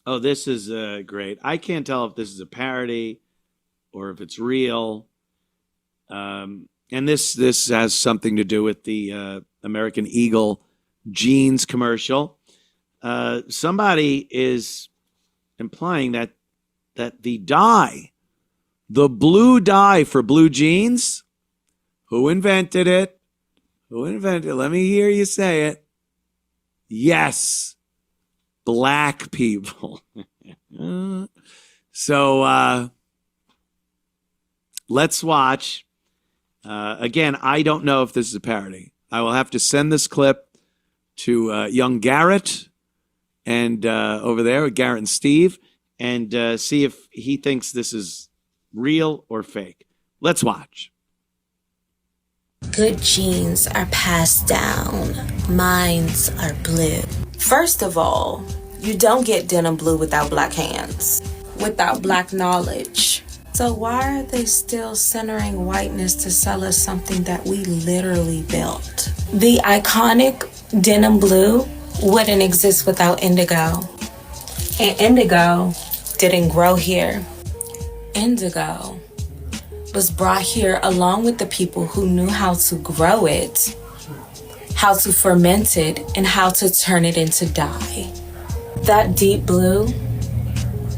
Oh, this is great. I can't tell if this is a parody or if it's real. And this has something to do with the American Eagle jeans commercial. Somebody is implying that the dye, the blue dye for blue jeans, who invented it? Who invented it? Let me hear you say it. Yes, black people. So let's watch. Again, I don't know if this is a parody. I will have to send this clip to young Garrett and over there, Garrett and Steve, and see if he thinks this is real or fake. Let's watch. Good genes are passed down. Minds are blue. First of all, you don't get denim blue without black hands, without black knowledge. So why are they still centering whiteness to sell us something that we literally built? The iconic denim blue wouldn't exist without indigo. And indigo didn't grow here. Indigo was brought here along with the people who knew how to grow it, how to ferment it, and how to turn it into dye. That deep blue,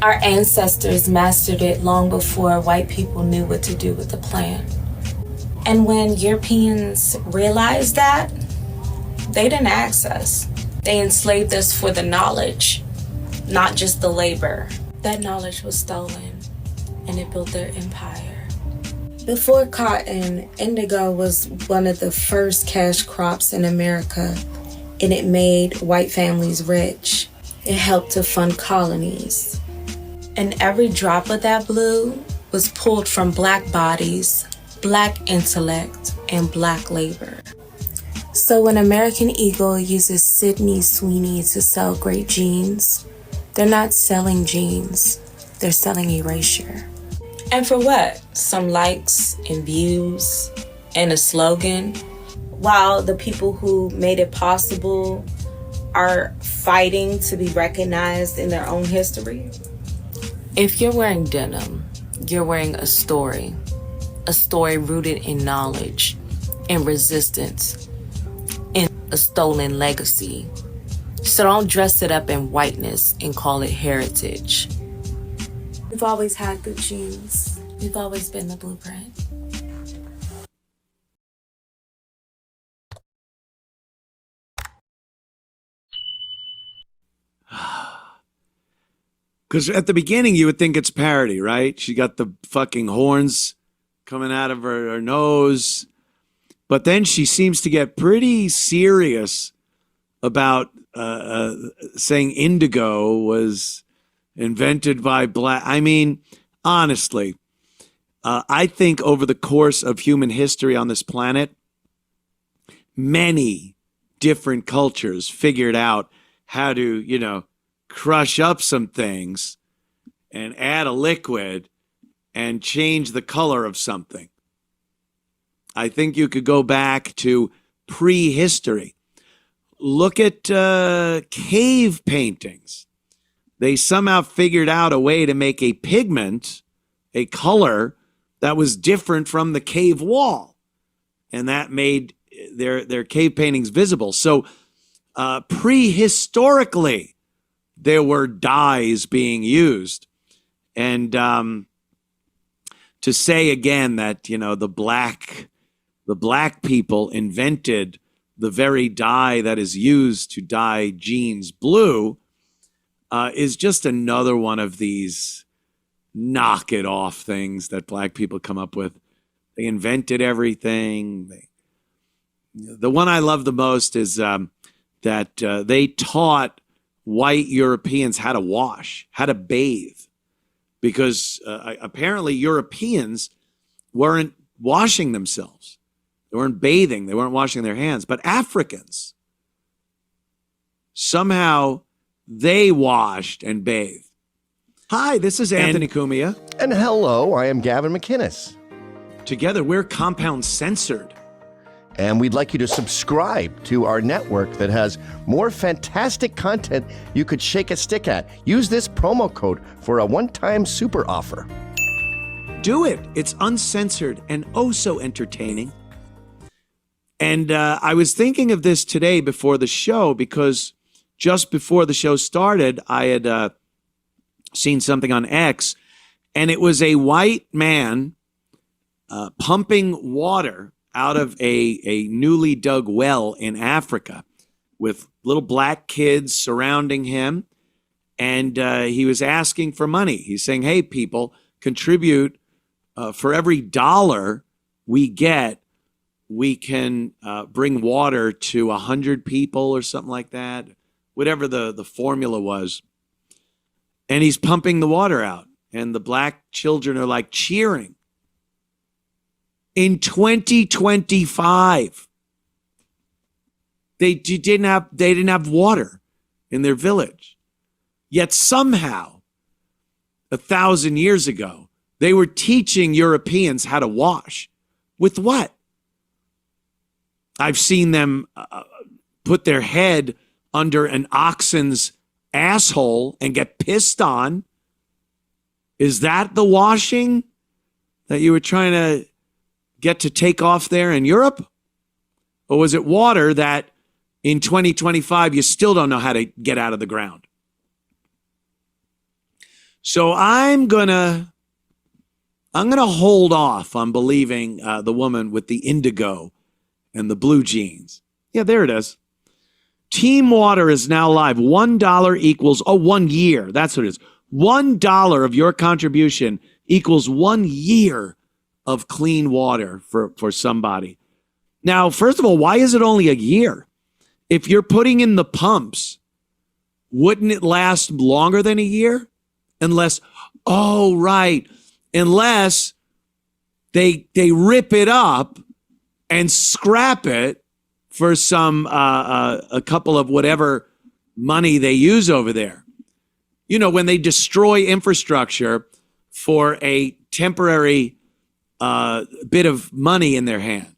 our ancestors mastered it long before white people knew what to do with the plant. And when Europeans realized that, they didn't ask us. They enslaved us for the knowledge, not just the labor. That knowledge was stolen, and it built their empire. Before cotton, indigo was one of the first cash crops in America, and it made white families rich. It helped to fund colonies. And every drop of that blue was pulled from black bodies, black intellect, and black labor. So when American Eagle uses Sydney Sweeney to sell great jeans, they're not selling jeans, they're selling erasure. And for what? Some likes and views and a slogan, while the people who made it possible are fighting to be recognized in their own history. If you're wearing denim, you're wearing a story rooted in knowledge, in resistance, in a stolen legacy. So don't dress it up in whiteness and call it heritage. We've always had good genes. We've always been the blueprint. Because at the beginning, you would think it's parody, right? She got the fucking horns coming out of her nose. But then she seems to get pretty serious about saying indigo was invented by black. I mean, honestly, I think over the course of human history on this planet, many different cultures figured out how to, crush up some things and add a liquid and change the color of something. I think you could go back to prehistory. Look at cave paintings. They somehow figured out a way to make a pigment, a color that was different from the cave wall. And that made their cave paintings visible. So prehistorically, there were dyes being used. And to say again that, the black people invented the very dye that is used to dye jeans blue is just another one of these knock it off things that black people come up with. They invented everything. The one I love the most is that they taught white Europeans how to wash, how to bathe, because apparently Europeans weren't washing themselves. They weren't bathing. They weren't washing their hands. But Africans, somehow they washed and bathed. Hi, this is Anthony Cumia. And hello, I am Gavin McInnes. Together, we're Compound Censored. And we'd like you to subscribe to our network that has more fantastic content you could shake a stick at. Use this promo code for a one-time super offer. Do it. It's uncensored and oh so entertaining. And I was thinking of this today before the show because just before the show started, I had seen something on X, and it was a white man pumping water out of a newly dug well in Africa with little black kids surrounding him. And he was asking for money. He's saying, hey, people, contribute for every dollar we get, we can bring water to 100 people or something like that, whatever the formula was. And he's pumping the water out. And the black children are like cheering. In 2025, they didn't have water in their village. Yet somehow, 1,000 years ago, they were teaching Europeans how to wash. With what? I've seen them put their head under an oxen's asshole and get pissed on. Is that the washing that you were trying to get to take off there in Europe? Or was it water that in 2025 you still don't know how to get out of the ground? So I'm gonna hold off on believing the woman with the indigo and the blue jeans. Yeah, there it is. Team Water is now live. $1 equals 1 year. That's what it is. $1 of your contribution equals 1 year of clean water for somebody. Now, first of all, why is it only a year? If you're putting in the pumps, wouldn't it last longer than a year? Unless they rip it up and scrap it for some a couple of whatever money they use over there. You know, when they destroy infrastructure for a temporary bit of money in their hand.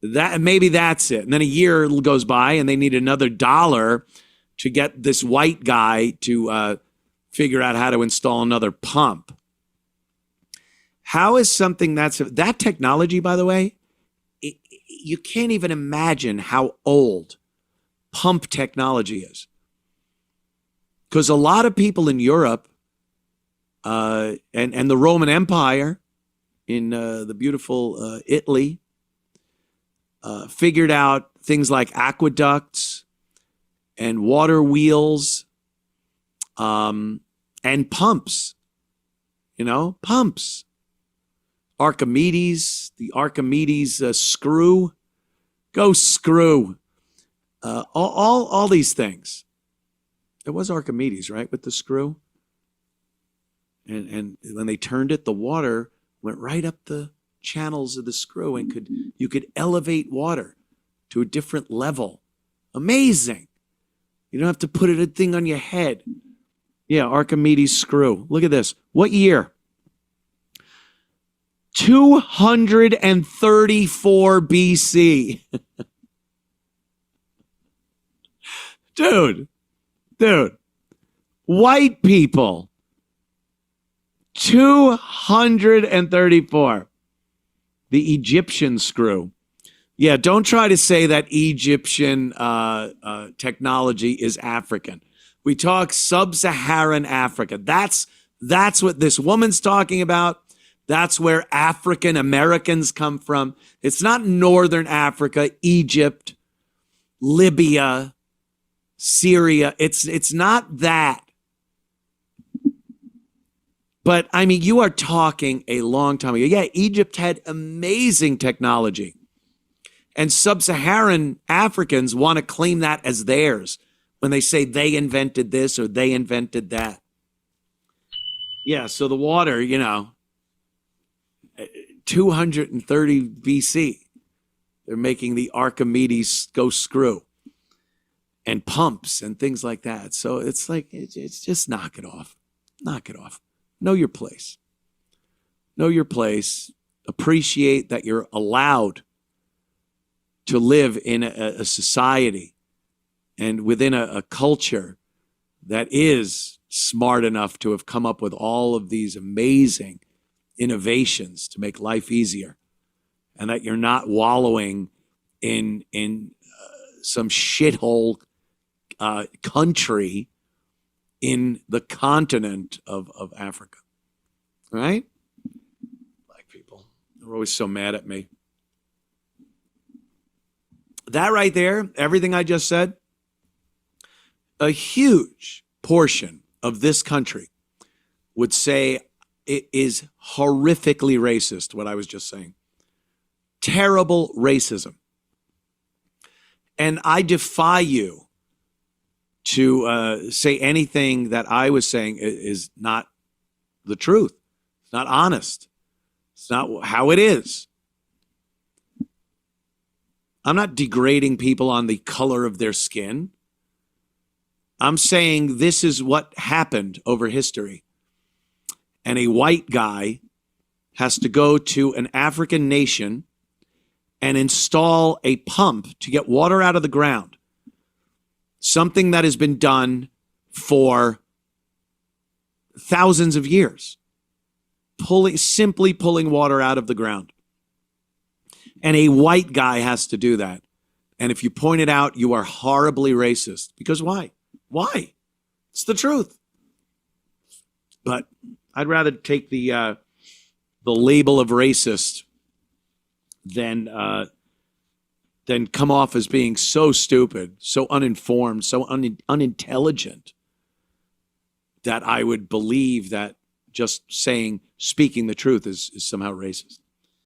Maybe that's it. And then a year goes by and they need another $1 to get this white guy to figure out how to install another pump. How is something that technology, by the way, you can't even imagine how old pump technology is. Because a lot of people in Europe and the Roman Empire in the beautiful Italy figured out things like aqueducts and water wheels and pumps. Pumps. Archimedes, the Archimedes screw. Go screw. All these things. It was Archimedes, right, with the screw? And when they turned it, the water went right up the channels of the screw and you could elevate water to a different level. Amazing. You don't have to put a thing on your head. Yeah, Archimedes screw. Look at this. What year? 234 BC. Dude. White people. 234. The Egyptian screw. Yeah, don't try to say that Egyptian technology is African. We talk sub-Saharan Africa. That's what this woman's talking about. That's where African Americans come from. It's not Northern Africa, Egypt, Libya, Syria. It's not that. But I mean, you are talking a long time ago. Yeah, Egypt had amazing technology. And sub-Saharan Africans want to claim that as theirs when they say they invented this or they invented that. Yeah, so the water, 230 BC, they're making the Archimedes go screw and pumps and things like that. So it's like, it's just knock it off. Knock it off. Know your place. Know your place. Appreciate that you're allowed to live in a society and within a culture that is smart enough to have come up with all of these amazing innovations to make life easier, and that you're not wallowing in some shithole country in the continent of Africa, right? Black people, they're always so mad at me. That right there, everything I just said, a huge portion of this country would say it is horrifically racist, what I was just saying. Terrible racism. And I defy you to say anything that I was saying is not the truth. It's not honest. It's not how it is. I'm not degrading people on the color of their skin. I'm saying this is what happened over history. And a white guy has to go to an African nation and install a pump to get water out of the ground. Something that has been done for thousands of years. Simply pulling water out of the ground. And a white guy has to do that. And if you point it out, you are horribly racist. Because why? Why? It's the truth. But I'd rather take the label of racist than come off as being so stupid, so uninformed, so unintelligent that I would believe that just speaking the truth is somehow racist.